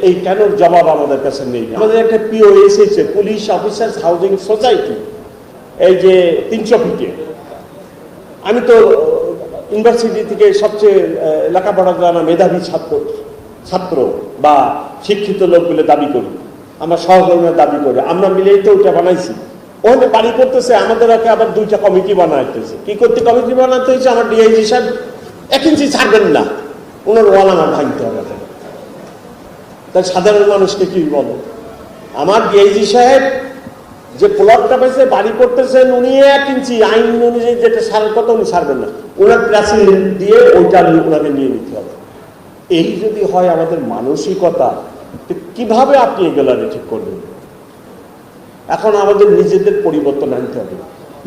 এই কেন জবাব আমাদের কাছে নেই। আমাদের একটা পিওএস হয়েছে, পুলিশ অফিসার্স হাউজিং সোসাইটি, এই যে 300 ফিটে। আমি তো ইউনিভার্সিটি থেকে সবচেয়ে লেখাপড়া জানা মেধাবী ছাত্র বা শিক্ষিত লোক বলে দাবি করি, আমরা সহকর্মীরা দাবি করি, আমরা মিলেই তো ওটা বানাইছি। ওখানে বাড়ি করতেছে, আমাদের আবার 2টা কমিটি বানাইতেছে। কি করতে কমিটি বানাতে হয়েছে? আমার ডিআইজি সাহেব 1 ইঞ্চি ছাড়বেন না, ওনার ওয়াল আমার ভাঙতে হবে। তাই সাধারণ মানুষকে কি বলো? আমার ডিআইজি সাহেব যে প্লটটা পেয়েছে বাড়ি করতেছেন, উনি 1 ইঞ্চি আইন অনুযায়ী যেটা সারার কথা উনি ছাড়বেন না, ওনার প্রেসিডেন্ট দিয়ে ওইটা ওনাকে নিয়ে নিতে হবে। এই যদি হয় আমাদের মানসিকতা, কিভাবে আপনি এগুলো ঠিক করবেন? এখন আমাদের নিজেদের পরিবর্তন আনতে হবে।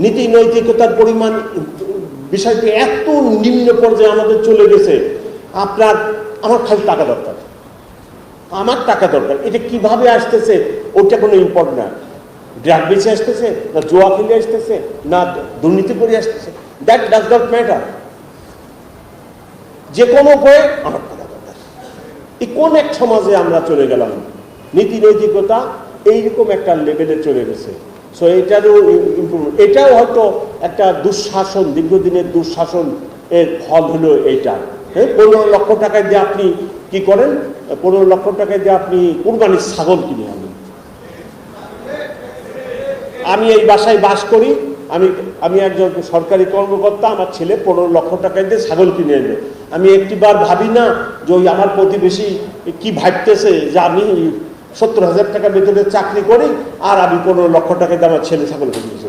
নীতি নৈতিকতার পরিমাণ বিষয়টি এত নিম্ন পর্যায়ে আমাদের চলে গেছে। আমার খালি টাকা দরকার, আমার টাকা দরকার। এটা কিভাবে আসতেছে ওটা কোনো ইম্পর্টেন্ট না। ড্রাগ বেঁচে আসতেছে, না জুয়া খেলে আসতেছে, না দুর্নীতি করে আসতেছে, দ্যাট ডাজ নট ম্যাটার। যে কোনো উপায়ে আমার টাকা দরকার। এই কোন এক সমাজে আমরা চলে গেলাম? নীতি নৈতিকতা এইরকম একটা লেভেলে চলে গেছে। সো এটারও ইম্প্রুভমেন্ট, এটাও হয়তো একটা দুঃশাসন, দীর্ঘদিনের দুঃশাসন এর ফল হলো এইটা। হ্যাঁ, 15 লক্ষ টাকা দিয়ে আপনি কি করেন? 15 লক্ষ টাকা দিয়ে আপনি কুরবানির ছাগল কিনে আনেন। আমি এই বাসায় বাস করি, আমি একজন সরকারি কর্মকর্তা, আমার ছেলে 15 লক্ষ টাকা দিয়ে ছাগল কিনে এনে। আমি একটিবার ভাবি না যে ওই আমার প্রতিবেশী কি ভাবতেছে যে আমি 70,000 টাকা বেতনের চাকরি করি আর আমি 15 লক্ষ টাকা দিয়ে আমার ছেলে ছাগল কিনেছি।